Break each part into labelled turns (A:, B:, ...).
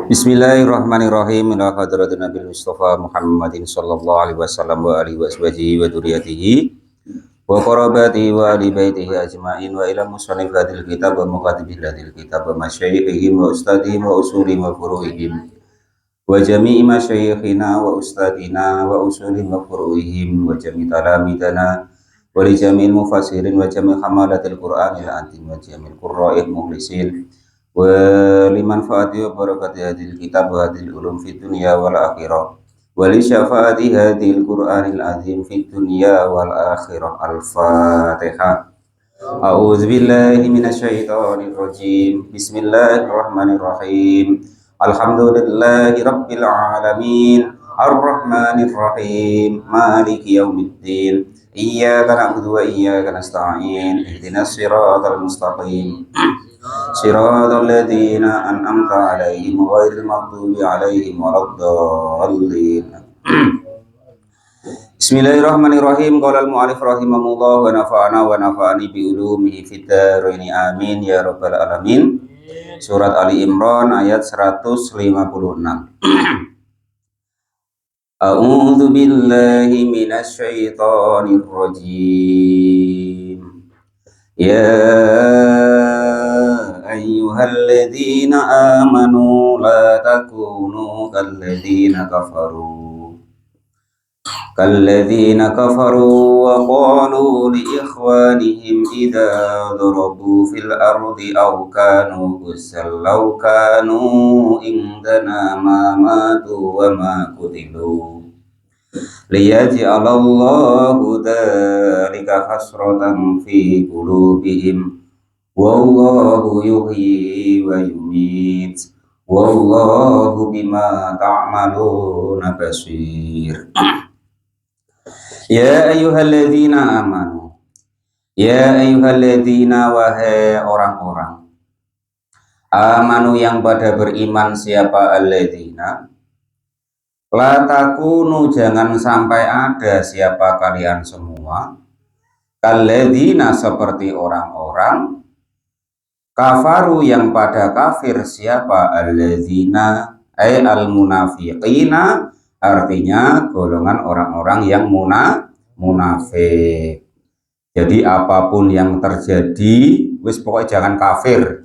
A: Bismillahirrahmanirrahim. Ila hadratin Nabi Mustafa Muhammadin sallallahu alaihi wasallam wa alihi washabihi wa dzurriyyatihi wa qarabatihi wa ali baitihi ajmain wa ila musannif hadil kitab wa muqaddimil hadil kitab wa masyayikhihim wa ustadihim wa usulihim wa furu'ihim wa jami'i masyayikhina wa ustadina wa usulihim wa furu'ihim wa jami' talamidana wa li jami'il mufassirin wa jami' hamalatil qur'anil azim wa jami'il qurra'il mukhlisin wa liman fa'ati wa barakati hadil kitab wa hadil ulum fid dunya wal akhirah wa li syafaati hadil qur'anil azim fid dunya wal akhirah. Al-Fatihah. A'udzu billahi minasyaitonir rajim. Bismillahirrahmanirrahim. Alhamdulillahi rabbil alamin. Ar-Rahmanir Rahim. Maliki yaumiddin. Iyyaka na'budu wa iyyaka nasta'in. Ihdinas siratal mustaqim. Siratal ladzina an'amta 'alaihim ghairil maghdubi 'alaihim waladdallin. Bismillahirrahmanirrahim. Qala al-mu'allif rahimahullah wa nafa'ana wa nafa'ani bi ulumihi fid dharain amin ya rabbal alamin. Surat Ali Imran ayat 156. A'udzu billahi minasy syaithanir rajim. Ya ayyuhalladzina amanu la takunu كالذين كفروا وقالوا لإخوانهم إذا ضربوا في الأرض أو كانوا غزا لو كانوا عندنا ما ماتوا وما قتلوا ليجعل الله ذلك حسرة في قلوبهم والله يحيي ويميت والله بما تعملون بصير. Ya ayyuhalladzina amanu. Ya ayyuhalladzina, wahai orang-orang amanu yang pada beriman. Siapa alladzina? La takunu, jangan sampai ada siapa kalian semua. Kalladzina, seperti orang-orang kafaru yang pada kafir. Siapa? Alladzina ay al-munafiqina, artinya golongan orang-orang yang munafik. Jadi apapun yang terjadi, wis pokoknya jangan kafir.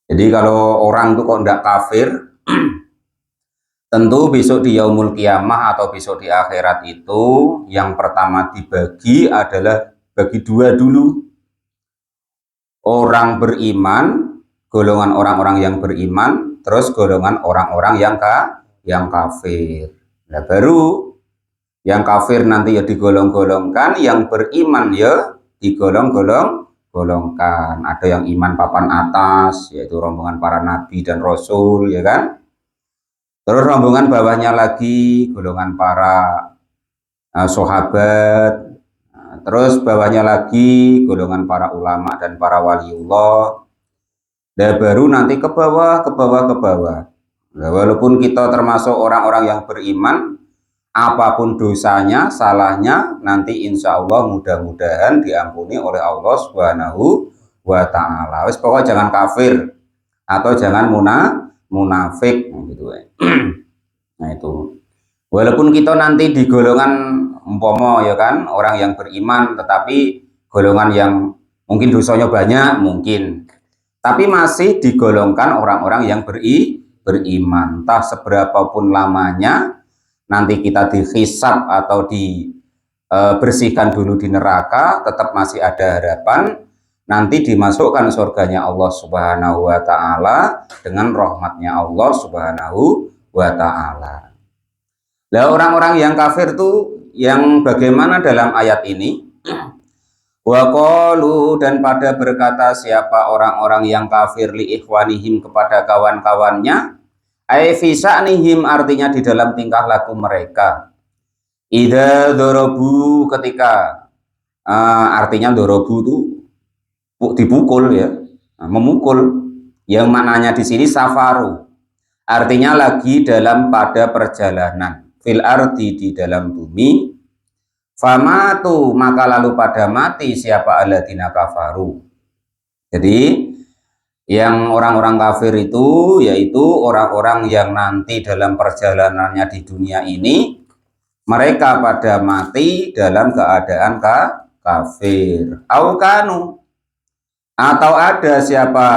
A: Jadi kalau orang itu kok tidak kafir, tentu besok di yaumul kiamah atau besok di akhirat itu yang pertama dibagi adalah bagi dua dulu. Orang beriman, golongan orang-orang yang beriman, terus golongan orang-orang yang kafir. Nah, baru yang kafir nanti ya digolong-golongkan, yang beriman ya digolong-golongkan. Ada yang iman papan atas, yaitu rombongan para nabi dan rasul, ya kan? Terus rombongan bawahnya lagi golongan para sahabat. Terus bawahnya lagi golongan para ulama dan para waliullah. Dan baru nanti ke bawah. Nah, walaupun kita termasuk orang-orang yang beriman, apapun dosanya, salahnya, nanti insya Allah mudah-mudahan diampuni oleh Allah Subhanahu wa Ta'ala. Wis pokoknya jangan kafir atau jangan munafik, gitu. Nah itu. Walaupun kita nanti di golongan umpama ya kan, orang yang beriman, tetapi golongan yang mungkin dosanya banyak, mungkin. Tapi masih digolongkan orang-orang yang beriman. Entah seberapapun lamanya nanti kita dihisab atau dibersihkan dulu di neraka, tetap masih ada harapan nanti dimasukkan surganya Allah Subhanahu wa Ta'ala dengan rahmatnya Allah Subhanahu wa Ta'ala. Nah, orang-orang yang kafir tuh yang bagaimana dalam ayat ini? Wa qalu, dan pada berkata siapa orang-orang yang kafir li ikhwanihim, kepada kawan-kawannya, ai fi sa'nihim, artinya di dalam tingkah laku mereka. Idza dorobu, ketika artinya dorobu itu dipukul ya, memukul. Yang maknanya di sini safaru, artinya lagi dalam pada perjalanan, fil ardi, di dalam bumi. Famatu, maka lalu pada mati siapa alladzina kafaru. Jadi Yang orang-orang kafir itu yaitu orang-orang yang nanti dalam perjalanannya di dunia ini mereka pada mati dalam keadaan kafir. Aukanu, atau ada siapa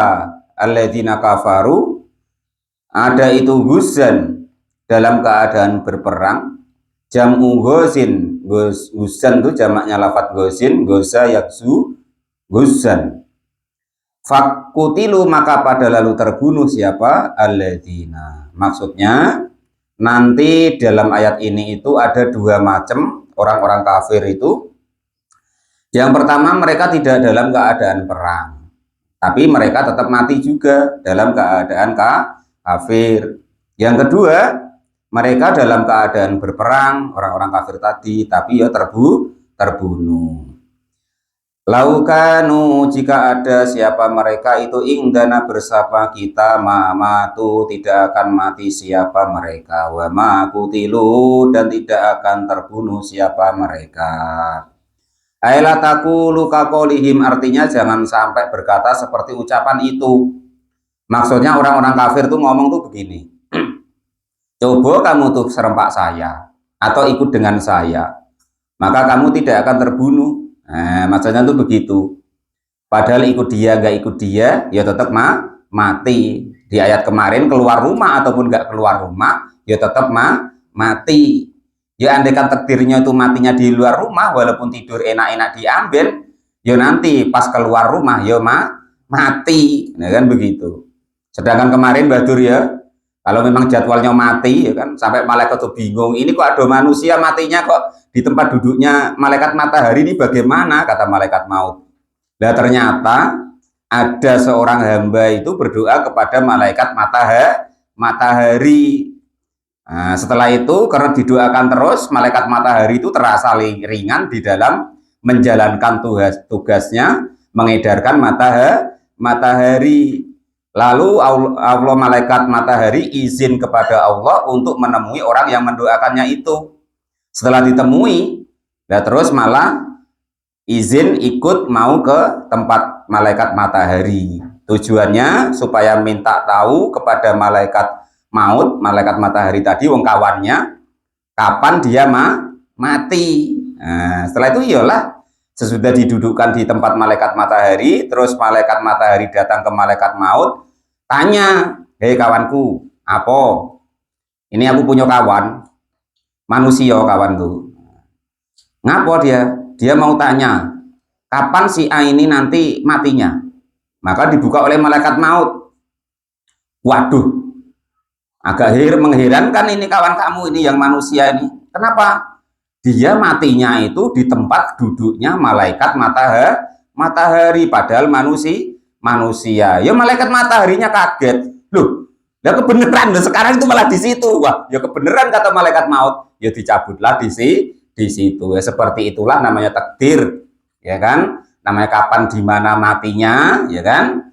A: alladzina kafaru, ada itu guzan dalam keadaan berperang. Jam'u gozin, guzan itu jamaknya lafat gozin, goza yakzu guzan. Fakutilu, maka pada lalu terbunuh siapa? Alladzina. Maksudnya nanti dalam ayat ini itu ada dua macam orang-orang kafir itu. Yang pertama, mereka tidak dalam keadaan perang, tapi mereka tetap mati juga dalam keadaan kafir. Yang kedua, mereka dalam keadaan berperang, orang-orang kafir tadi, tapi ya terbunuh. Laukanu, jika ada siapa mereka itu ingdana bersama kita, mamatu, tidak akan mati siapa mereka, wa makutilu, dan tidak akan terbunuh siapa mereka. Ailataku luka kolihim, artinya jangan sampai berkata seperti ucapan itu. Maksudnya orang-orang kafir tuh ngomong tuh begini, coba kamu tuh serempak saya atau ikut dengan saya, maka kamu tidak akan terbunuh. Nah, maksudnya tuh begitu. Padahal ikut dia gak ikut dia ya tetap mati. Di ayat kemarin keluar rumah ataupun gak keluar rumah ya tetap mati. Ya andaikan takdirnya itu matinya di luar rumah, walaupun tidur enak-enak diambil, ya nanti pas keluar rumah ya mati. Nah, kan begitu. Sedangkan kemarin Badur ya, kalau memang jadwalnya mati ya kan, sampai malaikat tuh bingung, ini kok ada manusia matinya kok di tempat duduknya malaikat matahari, ini bagaimana, kata malaikat maut. Nah, ternyata ada seorang hamba itu berdoa kepada malaikat matahari. Nah, setelah itu karena didoakan terus, malaikat matahari itu terasa ringan di dalam menjalankan tugasnya mengedarkan matahari. Lalu Allah, malaikat matahari izin kepada Allah untuk menemui orang yang mendoakannya itu. Setelah ditemui, nah terus malah izin ikut mau ke tempat malaikat matahari. Tujuannya supaya minta tahu kepada malaikat maut, malaikat matahari tadi, wong kawannya, kapan dia mati. Nah, setelah itu iyalah, sesudah didudukkan di tempat malaikat matahari, terus malaikat matahari datang ke malaikat maut, tanya, hei kawanku, apa? Ini aku punya kawan, manusia kawan tuh. Ngapa dia? Dia mau tanya, kapan si A ini nanti matinya? Maka dibuka oleh malaikat maut. Waduh, agak mengherankan ini kawan kamu ini yang manusia ini. Kenapa? Dia matinya itu di tempat duduknya malaikat matahari, padahal manusia. Ya malaikat mataharinya kaget. Loh, ya kebeneran, sekarang itu malah di situ. Wah, ya kebeneran kata malaikat maut. Ya dicabutlah di situ. Ya seperti itulah namanya takdir, ya kan? Namanya kapan di mana matinya, ya kan?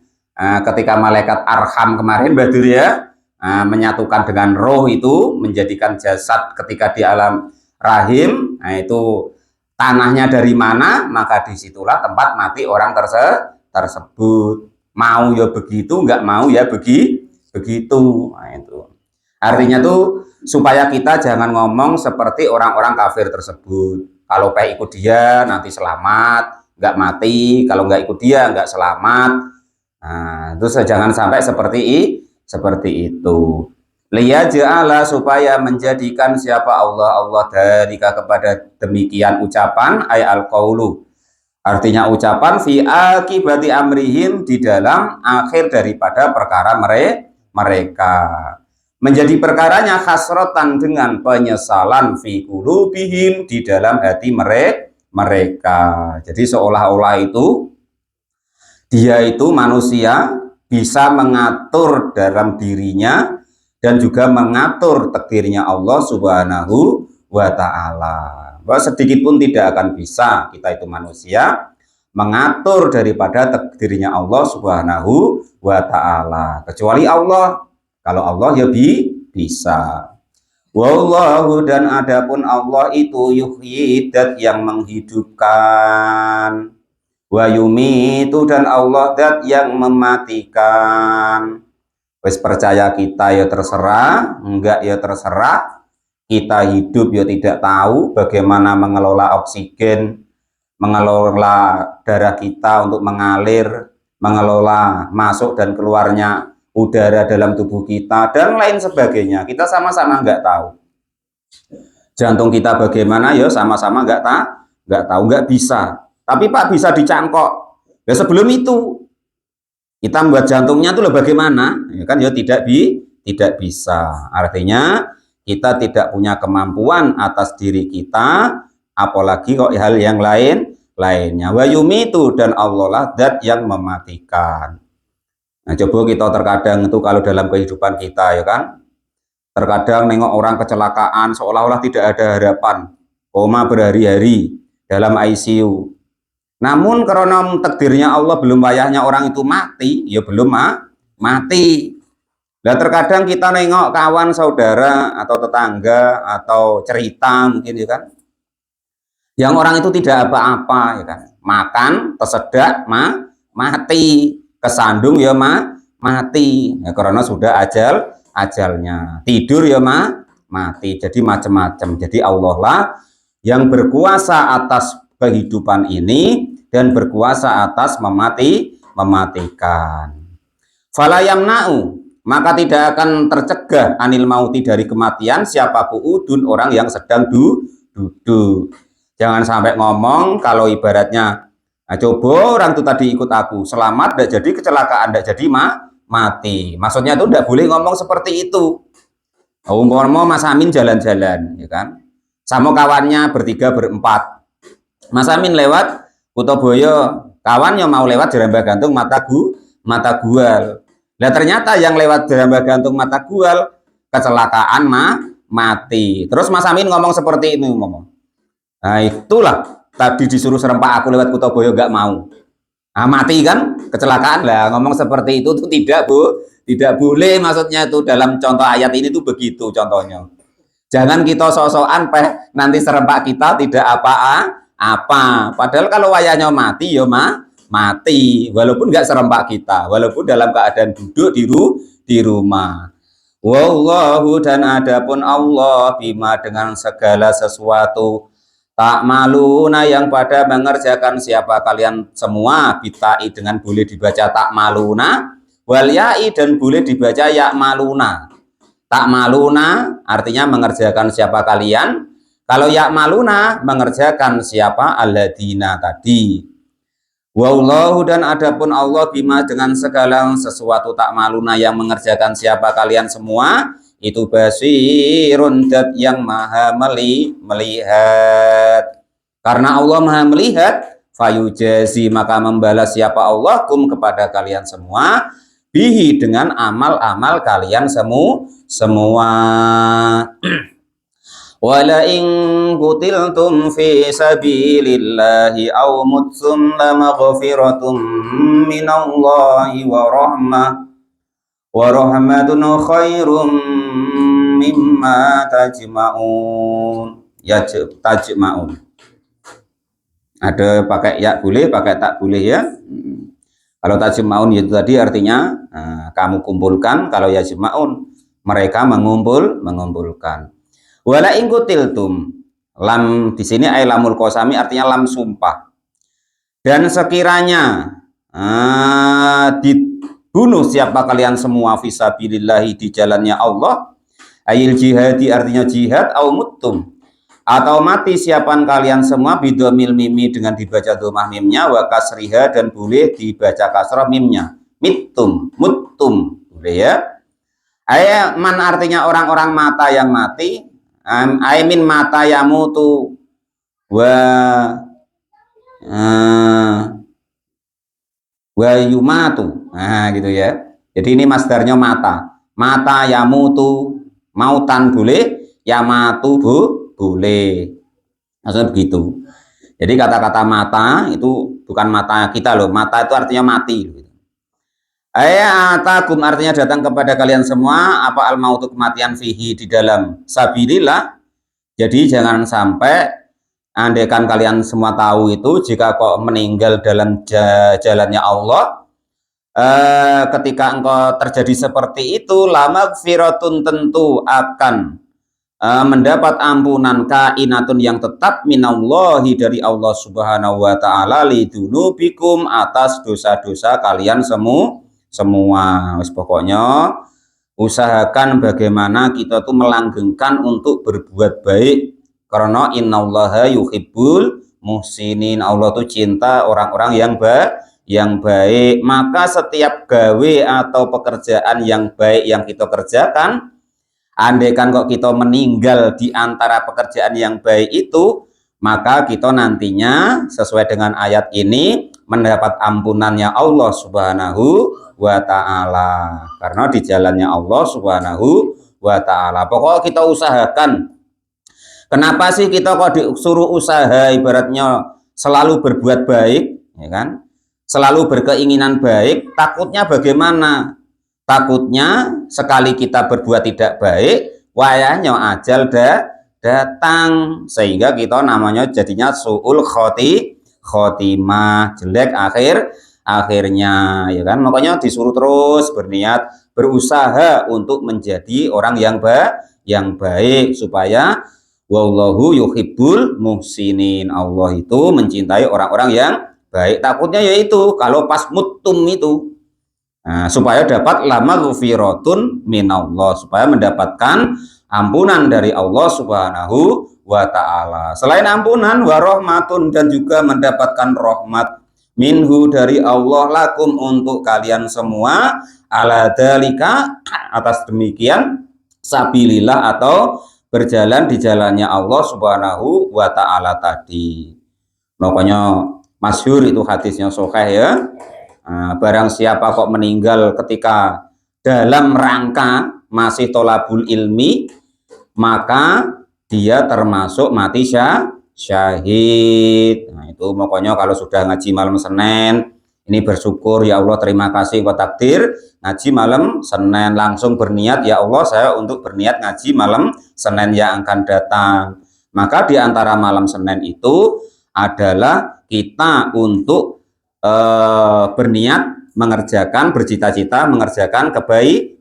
A: Ketika malaikat arham kemarin Badur ya, menyatukan dengan roh itu, menjadikan jasad ketika di alam rahim, nah itu tanahnya dari mana, maka disitulah tempat mati orang tersebut. Mau ya begitu, nggak mau ya begitu. Nah, itu artinya tuh supaya kita jangan ngomong seperti orang-orang kafir tersebut. Kalau kayak ikut dia nanti selamat, nggak mati. Kalau nggak ikut dia nggak selamat. Nah, itu jangan sampai seperti itu. Liyaj'ala, supaya menjadikan siapa Allah dari kepada demikian ucapan, ay al-qaulu, artinya ucapan, fi akibati amrihim, di dalam akhir daripada perkara mereka, menjadi perkaranya khasrotan, dengan penyesalan, fi qulubihim, di dalam hati mereka. Jadi seolah-olah itu dia itu manusia bisa mengatur dalam dirinya dan juga mengatur takdirnya Allah Subhanahu wa ta'ala. Bahwa sedikit pun tidak akan bisa kita itu manusia mengatur daripada takdirnya Allah Subhanahu wa ta'ala, kecuali Allah. Kalau Allah ya bisa. Wallahu, dan adapun Allah itu yuhyi, dat yang menghidupkan. Wa yumitu, dan Allah zat yang mematikan. Wis percaya kita ya terserah, enggak ya terserah. Kita hidup ya tidak tahu bagaimana mengelola oksigen, mengelola darah kita untuk mengalir, mengelola masuk dan keluarnya udara dalam tubuh kita, dan lain sebagainya. Kita sama-sama nggak tahu. Jantung kita bagaimana ya sama-sama nggak tahu, nggak bisa. Tapi Pak bisa dicangkok. Ya sebelum itu kita membuat jantungnya itu loh bagaimana? Ya kan ya tidak bisa. Artinya kita tidak punya kemampuan atas diri kita, apalagi kok hal yang lainnya. Wa yumitu, dan Allah lah zat yang mematikan. Nah, coba kita terkadang itu kalau dalam kehidupan kita ya kan, terkadang nengok orang kecelakaan seolah-olah tidak ada harapan, koma berhari-hari dalam ICU. Namun karena takdirnya Allah belum wayahnya orang itu mati, ya belum mati. Nah terkadang kita nengok kawan saudara atau tetangga atau cerita mungkin ya kan, yang orang itu tidak apa-apa ya kan, makan tersedak mati, kesandung ya mati, ya, karena sudah ajalnya, tidur ya mati, jadi macam-macam. Jadi Allah lah yang berkuasa atas kehidupan ini dan berkuasa atas mematikan. Fala yamna'u, maka tidak akan tercegah anil mauti, dari kematian, siapa qu'udun, orang yang sedang duduk. Jangan sampai ngomong kalau ibaratnya, nah, coba orang itu tadi ikut aku selamat, tidak jadi kecelakaan, tidak jadi mati. Maksudnya itu tidak boleh ngomong seperti itu. Umpama Mas Amin jalan-jalan ya kan, sama kawannya bertiga berempat. Mas Amin lewat Kutoboyo, kawannya mau lewat Jerambah Gantung mata gual. Nah ternyata yang lewat Jerambah Gantung mata gual kecelakaan mati. Terus Mas Amin ngomong seperti ini, ngomong, nah itulah tadi disuruh serempak aku lewat Kutoboyo gak mau. Nah, mati kan, kecelakaan lah. Ngomong seperti itu tuh tidak boleh, maksudnya itu dalam contoh ayat ini tuh begitu contohnya. Jangan kita sok-sokan nanti serempak kita tidak apa-apa. Padahal kalau wayahnya mati ya mati, walaupun nggak serempak kita, walaupun dalam keadaan duduk di rumah. Wallahu, dan adapun Allah, bima, dengan segala sesuatu, tak maluna, yang pada mengerjakan siapa kalian semua, bitai dengan boleh dibaca tak maluna, wal yai, dan boleh dibaca ya maluna. Tak maluna artinya mengerjakan siapa kalian, kalau ya maluna mengerjakan siapa alladzina tadi. Wallahu, dan adapun Allah, bima, dengan segala sesuatu, tak maluna, yang mengerjakan siapa kalian semua, itu basirun, dat yang maha melihat. Karena Allah maha melihat, fayujazi, maka membalas siapa Allah kum, kepada kalian semua, bihi, dengan amal-amal kalian semua. Wala in qutiltum fi sabilillahi aw muttum lamaghfiratum minallahi wa rahmatun khairum mimma tajma'un. Ya tajma'un. Ada pakai ya boleh, pakai tak boleh ya. Kalau tajma'un itu tadi artinya kamu kumpulkan, kalau ya jma'un mereka mengumpulkan. Wala in qutiltum, lam di sini ay lamul qasami, artinya lam sumpah. Dan sekiranya dibunuh siapa kalian semua, fisabilillahi, di jalannya Allah, ayil jihadi, artinya jihad, au muttum, atau mati siapaan kalian semua, bidomil mimi, dengan dibaca domah mimnya, wa kasriha, dan boleh dibaca kasrah mimnya, muttum boleh ya. Man artinya orang-orang mata yang mati, aimin mata yamutu, wa yumatu, nah gitu ya. Jadi ini masdarnya mata yamutu, mautan boleh, yamatu boleh, maksudnya begitu. Jadi kata-kata mata itu bukan mata kita loh, mata itu artinya mati. Atakum artinya datang kepada kalian semua, apa al-mautu, kematian, fihi, di dalam sabilillah. Jadi jangan sampai Andaikan kalian semua tahu itu, jika kok meninggal dalam jalannya Allah, ketika engkau terjadi seperti itu, lama firatun tentu akan mendapat ampunan kainatun yang tetap minallahi dari Allah Subhanahu wa taala lidunubikum atas dosa-dosa kalian semua. Pokoknya usahakan bagaimana kita tuh melanggengkan untuk berbuat baik, karena innallaha yuhibbul muhsinin. Allah tuh cinta orang-orang yang baik. Maka setiap gawe atau pekerjaan yang baik yang kita kerjakan, andaikan kok kita meninggal di antara pekerjaan yang baik itu, maka kita nantinya sesuai dengan ayat ini mendapat ampunannya Allah Subhanahu wa ta'ala, karena di jalannya Allah Subhanahu wa ta'ala. Pokoknya kita usahakan. Kenapa sih kita kok disuruh usaha, ibaratnya selalu berbuat baik, ya kan? Selalu berkeinginan baik. Takutnya bagaimana? Takutnya sekali kita berbuat tidak baik, wayahnya ajal datang, sehingga kita namanya jadinya su'ul khotimah, jelek akhirnya, ya kan? Makanya disuruh terus berniat, berusaha untuk menjadi orang yang baik, supaya wallahu yuhibbul muhsinin. Allah itu mencintai orang-orang yang baik. Takutnya yaitu kalau pas mutum itu, supaya dapat lama ghufiratun minallah, supaya mendapatkan ampunan dari Allah Subhanahu wa ta'ala. Selain ampunan, warahmatun, dan juga mendapatkan rahmat minhu dari Allah lakum untuk kalian semua, ala dalika atas demikian, sabilillah atau berjalan di jalannya Allah Subhanahu wa ta'ala tadi. Makanya masyhur itu hadisnya sahih ya. Barang siapa kok meninggal ketika dalam rangka masih tolabul ilmi, maka dia termasuk mati syahid. Nah, itu pokoknya kalau sudah ngaji malam Senin ini bersyukur, ya Allah terima kasih wa takdir ngaji malam Senin, langsung berniat, ya Allah saya untuk berniat ngaji malam Senin yang akan datang. Maka di antara malam Senin itu adalah kita untuk berniat mengerjakan, bercita-cita mengerjakan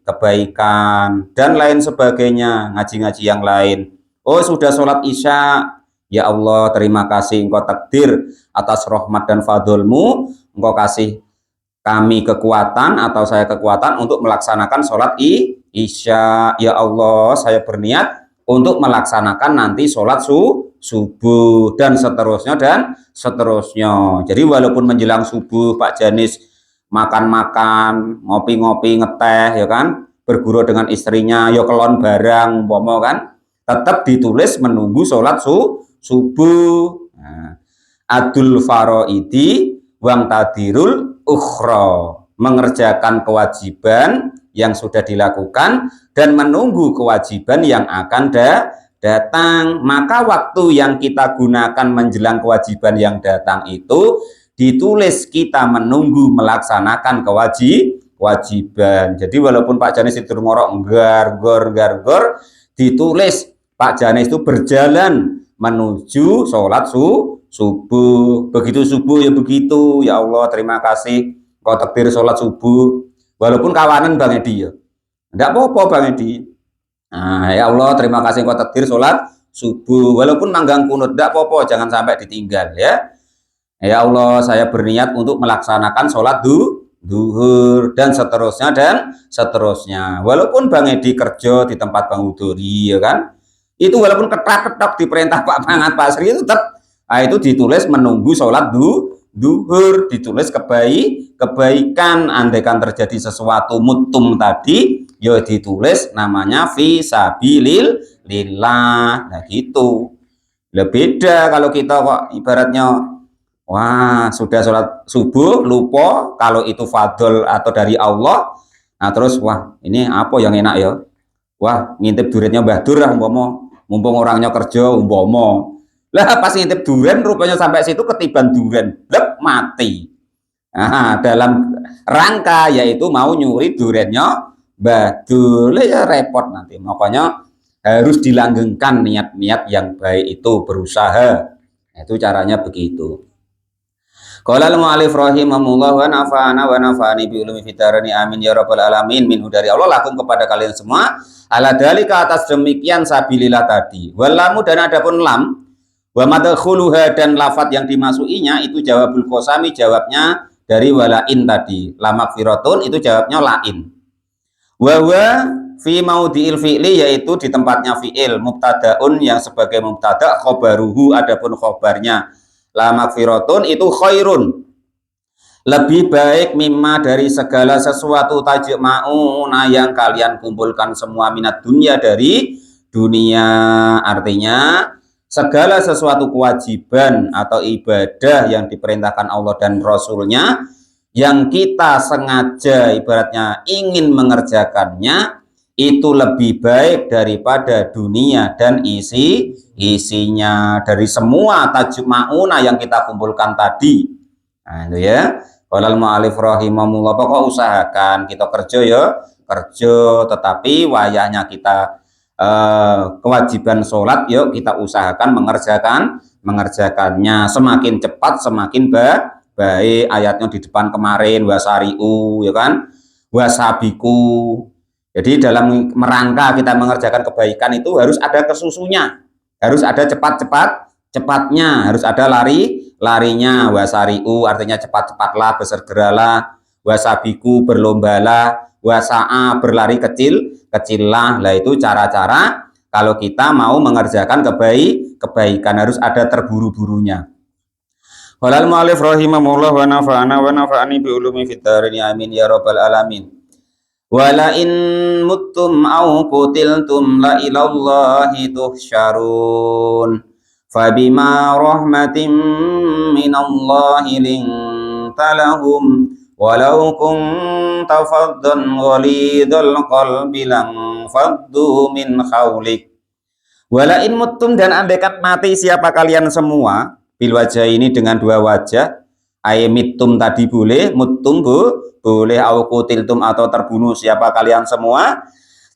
A: kebaikan dan lain sebagainya, ngaji-ngaji yang lain. Oh sudah sholat isya, ya Allah terima kasih engkau takdir atas rahmat dan fadlmu, engkau kasih kami kekuatan atau saya kekuatan untuk melaksanakan sholat isya. Ya Allah saya berniat untuk melaksanakan nanti sholat subuh dan seterusnya. Jadi walaupun menjelang subuh Pak Janis makan-makan, ngopi-ngopi, ngeteh, ya kan, berguru dengan istrinya, ya kelon barang, umpama kan, tetap ditulis menunggu sholat subuh. Nah, adul faraidi wang tadirul ukhra, mengerjakan kewajiban yang sudah dilakukan dan menunggu kewajiban yang akan datang. Maka waktu yang kita gunakan menjelang kewajiban yang datang itu ditulis kita menunggu melaksanakan kewajiban. Jadi walaupun Pak Janis itu ngorok gar-gor, ditulis Pak Janis itu berjalan menuju sholat subuh. Begitu subuh ya begitu, ya Allah terima kasih kau takdir sholat subuh, walaupun kawanan Bang Edi ya enggak apa-apa Bang Edi. Nah, ya Allah terima kasih kau takdir sholat subuh, walaupun manggang kunut enggak apa-apa, jangan sampai ditinggal ya. Ya Allah saya berniat untuk melaksanakan sholat duhur dan seterusnya. Walaupun Bang Edi kerja di tempat Bang Udori, ya kan, itu walaupun ketak-ketak diperintah Pak Mangat Pasri itu tetap, itu ditulis menunggu sholat duhur, ditulis kebaikan. Andaikan terjadi sesuatu mutum tadi, ya ditulis namanya fisabilillah. Nah gitu. Lebih beda kalau kita kok ibaratnya, wah sudah sholat subuh lupa kalau itu fadl atau dari Allah. Nah terus wah ini apa yang enak ya, wah ngintip durennya Mbah Dur lah umpama, mumpung orangnya kerja umpama, lah pas ngintip duren rupanya sampai situ ketiban duren, lep mati. Nah, dalam rangka yaitu mau nyuri durennya Mbah Dur, ya repot nanti. Makanya harus dilanggengkan niat-niat yang baik itu, berusaha Itu caranya begitu. Qala al-mu'allif rahimahullah wa nafa'ani bi ulumi fitarani amin ya rabbal alamin. Minhu dari Allah lakum kepada kalian semua ala dalika atas demikian sabilillah tadi. Walamu dan adapun lam wa madkhuluha dan lafat yang dimasukinya itu jawabul qasami, jawabnya dari walain tadi. La magfiratun itu jawabnya lain. Wa fi maudhi'il fi'li yaitu di tempatnya fi'il, mubtadaun yang sebagai mubtada, khobaruhu adapun khobarnya la magfiratun itu khairun lebih baik mimma dari segala sesuatu tajma'una yang kalian kumpulkan semua minat dunia dari dunia. Artinya segala sesuatu kewajiban atau ibadah yang diperintahkan Allah dan Rasulnya yang kita sengaja ibaratnya ingin mengerjakannya itu lebih baik daripada dunia dan isinya, dari semua tajma'una yang kita kumpulkan tadi. Nah itu ya. Qala al-mu'allif rahimahullah, pokok usahakan kita kerja ya kerja, tetapi wayahnya kita kewajiban sholat yuk kita usahakan mengerjakannya semakin cepat semakin baik. Ayatnya di depan kemarin, wasari'u ya kan, wasabiku. Jadi dalam merangka kita mengerjakan kebaikan itu harus ada kesusunya, harus ada cepatnya, harus ada larinya. Wasari'u artinya cepat-cepatlah, bersegeralah. Wasabiku berlombalah. Wasa'a berlari kecillah. Lah itu cara-cara kalau kita mau mengerjakan kebaikan harus ada terburu-burunya. Walal mu'allif rahimahullah wa nafa'ani bi ulumi fid-dharain amin ya rabbal alamin. Wala in muttum au qutiltum la ilallahi tuhsyarun fabima rahmatin minallahi lintalahum walau kunta faddan ghalidhal qalbi lang faddu min khawlik. Wala in muttum dan andaikan mati siapa kalian semua, bil wajah ini dengan dua wajah, mittum tadi boleh, muttum boleh, au qutiltum atau terbunuh siapa kalian semua,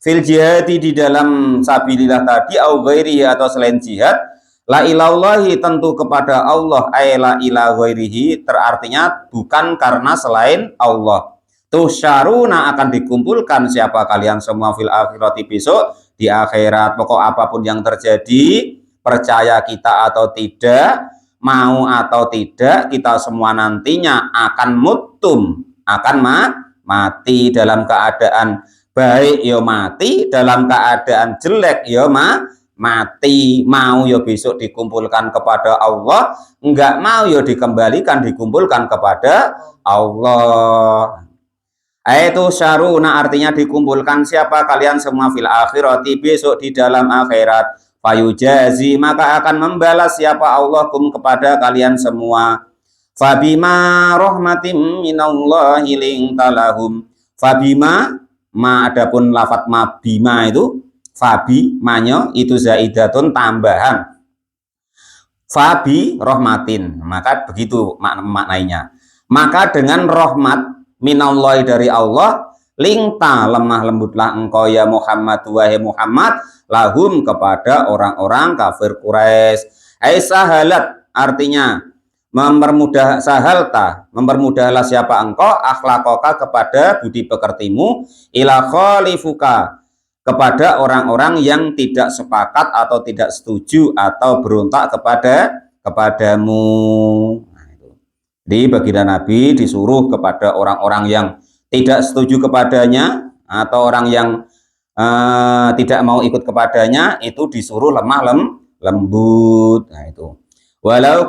A: fil jihadi di dalam sabilillah tadi, au ghairihi atau selain jihad, la ilallahi tentu kepada Allah, la ila ghairihi terartinya bukan karena selain Allah. Tusyaruna akan dikumpulkan siapa kalian semua fil akhirati besok di akhirat. Pokok apapun yang terjadi, percaya kita atau tidak, mau atau tidak, kita semua nantinya akan muttum, akan mati dalam keadaan baik ya mati, dalam keadaan jelek ya mati. Mau ya besok dikumpulkan kepada Allah, enggak mau ya dikumpulkan kepada Allah. Itu syaruna artinya dikumpulkan siapa kalian semua fil akhirati besok di dalam akhirat. Fayujazi maka akan membalas siapa Allah kum kepada kalian semua. Fabima rahmatim minallahi lintalahum. Fabima ma adapun lafat mabima itu fabi manyo itu zaidatun tambahan. Fabi rahmatin maka begitu maknanya. Maka dengan rahmat minallahi dari Allah lingta lemah lembutlah engkau ya Muhammad wahai Muhammad lahum kepada orang-orang kafir Quraisy. Sahalat artinya mempermudah, sahalta mempermudahlah siapa engkau akhlakoka kepada budi pekertimu ila khalifuka kepada orang-orang yang tidak sepakat atau tidak setuju atau berontak kepadamu. Nah, itu. Di baginda Nabi disuruh kepada orang-orang yang tidak setuju kepadanya atau orang yang tidak mau ikut kepadanya itu disuruh lemah lembut. Nah itu. Walau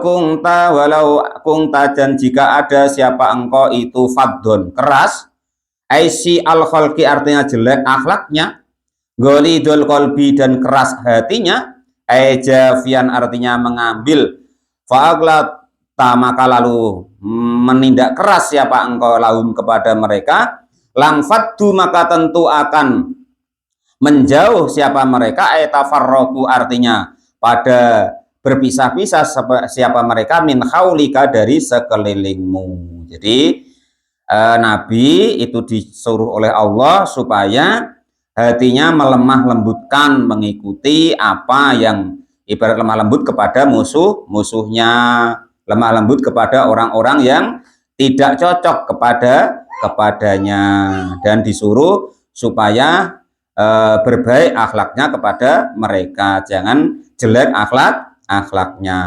A: kungta dan jika ada siapa engkau itu faddon keras, aisi al khalqi artinya jelek akhlaknya, ghalidul qalbi dan keras hatinya, jafian artinya mengambil, fa'aglat maka lalu menindak keras siapa engkau lahum kepada mereka, lang faddu maka tentu akan menjauh siapa mereka, tafarraqu artinya pada berpisah-pisah siapa mereka min khaulika dari sekelilingmu. Jadi Nabi itu disuruh oleh Allah supaya hatinya melemah lembutkan mengikuti apa yang ibarat lemah lembut kepada musuhnya, lemah lembut kepada orang-orang yang tidak cocok kepadanya, dan disuruh supaya berbaik akhlaknya kepada mereka, jangan jelek akhlaknya.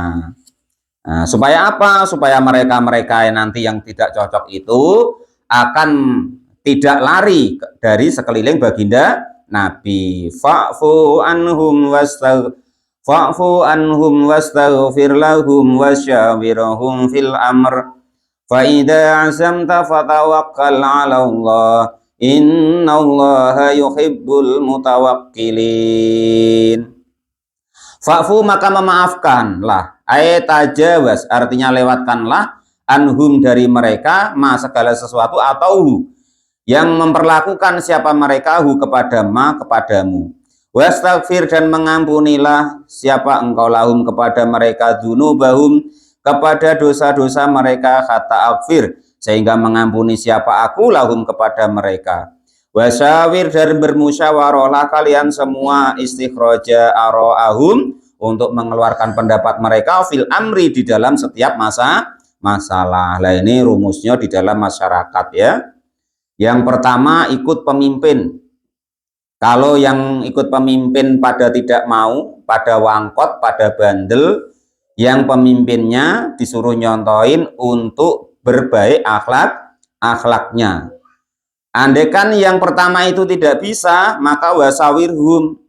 A: Nah, supaya apa? Supaya mereka nanti yang tidak cocok itu akan tidak lari dari sekeliling baginda Nabi. Fa'fu anhum wastaghfir lahum wasyawirhum fil amr. Fa idza azamta fatawakkal 'ala Allah. Innallaha yuhibbul mutawakkilin. Fa'fu maka memaafkanlah, tajawaz artinya lewatkanlah, anhum dari mereka, segala sesuatu atau yang memperlakukan siapa mereka kepadamu. Wastaghfir dan mengampunilah siapa engkau lahum kepada mereka, dzunubahum kepada dosa-dosa mereka, kata aghfir sehingga mengampuni siapa aku lahum kepada mereka. Wasyawir dan bermusyawarahlah kalian semua, istikhraja aro'ahum untuk mengeluarkan pendapat mereka, fil amri di dalam setiap masalah. Nah ini rumusnya di dalam masyarakat ya. Yang pertama ikut pemimpin. Kalau yang ikut pemimpin pada tidak mau, pada wangkot, pada bandel, yang pemimpinnya disuruh nyontoin untuk berbaik akhlaknya. Andaikan yang pertama itu tidak bisa, maka wasawirhum,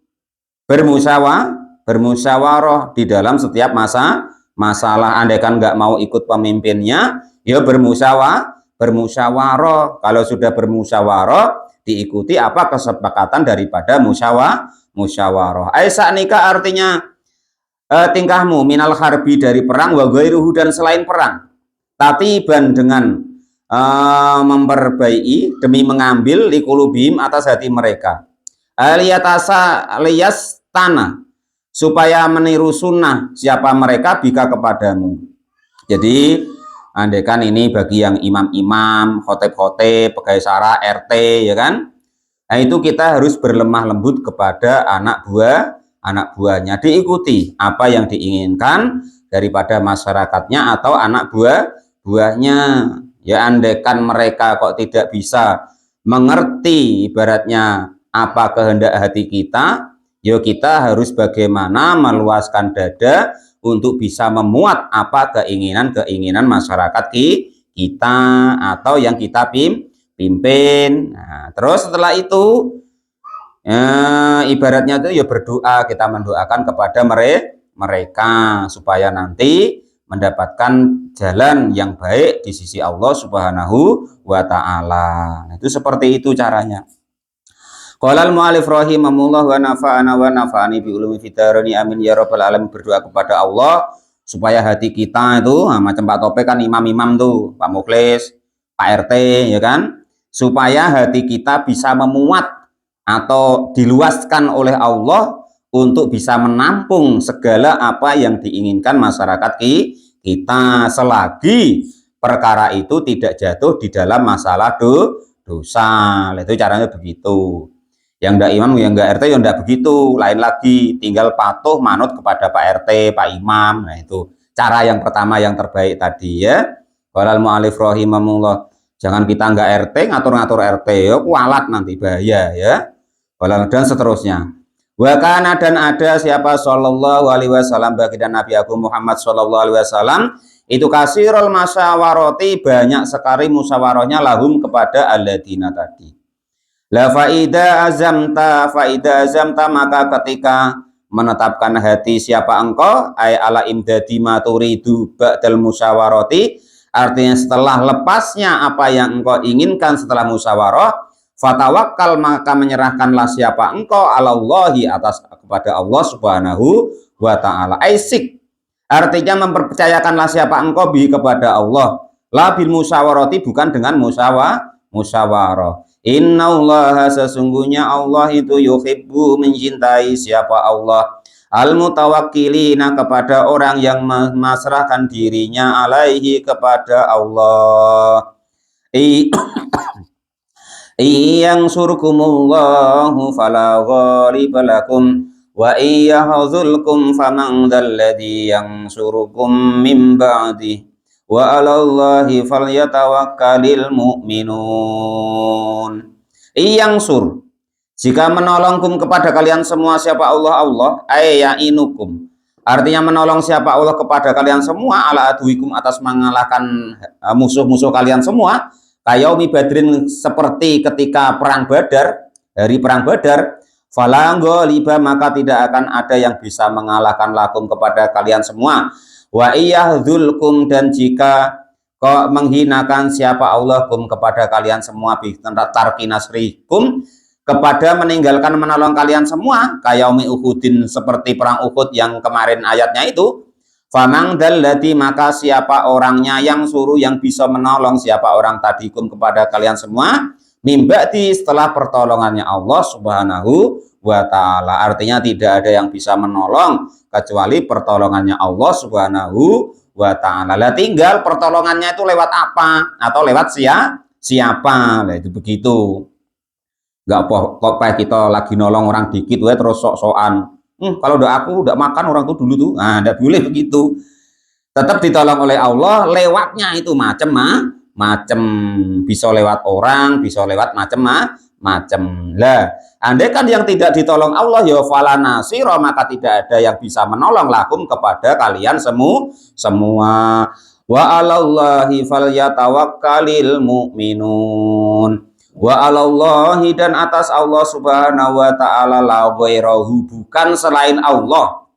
A: bermusyawarah di dalam setiap masalah. Andaikan nggak mau ikut pemimpinnya, ya bermusyawarah. Kalau sudah bermusyawarah, diikuti apa kesepakatan daripada musyawarah. Aisyah nikah artinya tingkahmu minal harbi dari perang, wa ghairuhu dan selain perang, tatiban dengan memperbaiki demi mengambil likulubim atas hati mereka, alias tanah supaya meniru sunnah siapa mereka bika kepadamu. Jadi andaikan ini bagi yang imam-imam, khotib-khotib, pegawai syara, RT ya kan, nah itu kita harus berlemah lembut kepada anak buahnya, diikuti apa yang diinginkan daripada masyarakatnya atau anak buahnya. Ya andaikan mereka kok tidak bisa mengerti ibaratnya apa kehendak hati kita, ya kita harus bagaimana meluaskan dada untuk bisa memuat apa keinginan masyarakat kita atau yang kita pimpin. Nah, terus setelah itu ibaratnya itu ya berdoa, kita mendoakan kepada mereka supaya nanti mendapatkan jalan yang baik di sisi Allah Subhanahu wa Ta'ala. Itu seperti itu caranya. Qala al-mu'allif rahimahullah wa nafa'ana wa nafa'ani bi ulumi fitarani amin ya rabbal alamin. Berdoa kepada Allah supaya hati kita itu macam Pak Topik kan imam-imam tuh, Pak Mukhlis, Pak RT ya kan, supaya hati kita bisa memuat atau diluaskan oleh Allah untuk bisa menampung segala apa yang diinginkan masyarakat kita, selagi perkara itu tidak jatuh di dalam masalah dosa. Itu caranya begitu. Yang ndak imam, yang nggak RT, yang ndak begitu, lain lagi, tinggal patuh manut kepada Pak RT, Pak Imam. Nah itu cara yang pertama yang terbaik tadi ya. Walal mu'alif rahimahullah, jangan kita nggak RT ngatur-ngatur RT ya, kualat nanti bahaya ya. Walal dan seterusnya. Wakana dan ada siapa sallallahu alaihi wasallam baginda Nabi Agung Muhammad sallallahu alaihi wasallam itu kasirul masyawarati, banyak sekali musyawarahnya lahum kepada alladzina tadi. La faida azamta maka ketika menetapkan hati siapa engkau ay ala imdadi maturidu ba'dal musyawarati, artinya setelah lepasnya apa yang engkau inginkan setelah musyawarah, fatawakkal maka menyerahkanlah siapa engkau alallahi atas kepada Allah Subhanahu wa Ta'ala. Aisik artinya mempercayakanlah siapa engkau bi kepada Allah, la bil musyawarati bukan dengan musyawarah. Innallaha sesungguhnya Allah itu yuhibbu mencintai siapa Allah al mutawakkilina kepada orang yang memasrahkan dirinya alaihi kepada Allah. Yang surkumullahu fala ghaliba lakum wa iyyahzulkum faman dzalladzi yansurukum min ba'di wa 'alallahi falyatawakkalul mu'minun. Iyangsur, jika menolongkum kepada kalian semua siapa Allah, aya'inukum, artinya menolong siapa Allah kepada kalian semua, ala aduikum, atas mengalahkan musuh-musuh kalian semua, kayaumi badrin, seperti ketika perang Badar, hari perang Badar, fala ghaliba, maka tidak akan ada yang bisa mengalahkan lakum kepada kalian semua. Wa iyyahdzulkum, dan jika kau menghinakan siapa Allah kum kepada kalian semua, bi tarki nasrikum, kepada meninggalkan menolong kalian semua, kayaumi Uhudin, seperti perang Uhud yang kemarin ayatnya itu, famang dallati, maka siapa orangnya yang suruh, yang bisa menolong siapa orang tadikum kepada kalian semua, mimba'di, setelah pertolongannya Allah subhanahu wa ta'ala. Artinya tidak ada yang bisa menolong kecuali pertolongannya Allah subhanahu wa ta'ala. Lah tinggal pertolongannya itu lewat apa atau lewat siapa. Lah itu begitu. Enggak kok kita lagi nolong orang dikit terus sok-sokan. Kalau aku udah makan orang tuh dulu tuh. Nah, enggak boleh begitu. Tetap ditolong oleh Allah, lewatnya itu macam bisa lewat orang, bisa lewat macam. Lah, andai kan yang tidak ditolong Allah ya fala nasira, maka tidak ada yang bisa menolong lakum kepada kalian semua. Wa 'alallahi falyatawakkalul mu'minun. Wa 'alallahi, dan atas Allah subhanahu wa ta'ala, la ghairahu, bukan selain Allah.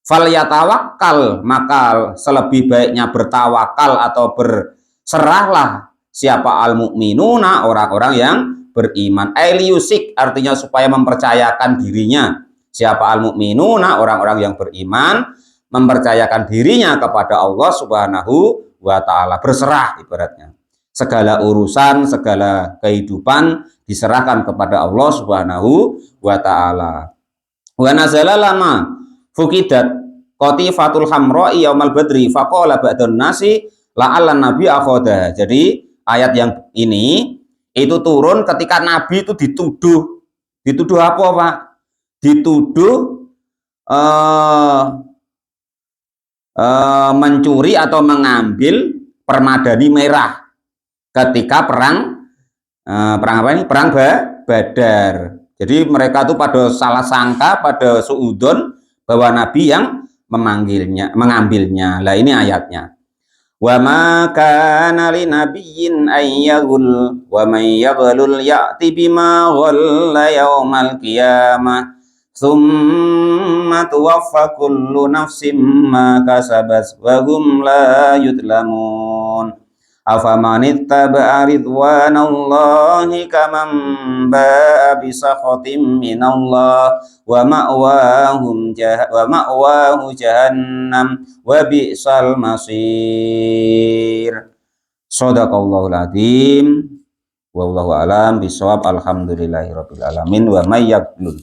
A: Falyatawakkal, maka selebih baiknya bertawakal atau berserahlah siapa al-mu'minuna, orang-orang yang beriman. Eliusik, artinya supaya mempercayakan dirinya. Siapa al-mu'minuna, orang-orang yang beriman, mempercayakan dirinya kepada Allah subhanahu wa ta'ala, berserah ibaratnya. Segala urusan, segala kehidupan diserahkan kepada Allah subhanahu wa ta'ala. Wa nazala lama fukidat qatifatul hamra'i yaumal badri faqala ba'dun nasi la'allan nabi akhoda. Jadi ayat yang ini itu turun ketika Nabi itu dituduh apa Pak? Dituduh mencuri atau mengambil permadani merah ketika perang apa ini? Perang Badar. Jadi mereka tuh pada salah sangka, pada suudon bahwa Nabi yang mengambilnya. Lah ini ayatnya. Wa ma kana li nabiyyin ayyaghul wa may yaghlul ya'ti bima ghalla yaumal qiyamah tsumma tuwaffa kullu nafsin ma kasabat wa hum la yudlamun. Afaman ittaba'a ridwanallahi kaman ba'a bisakhatin minallah wa ma'wahu jahannam wa bi'sal masir. Shadaqallahul adzim. Wallahu a'lam bishawab. Alhamdulillahirabbil alamin. Wa may yaqul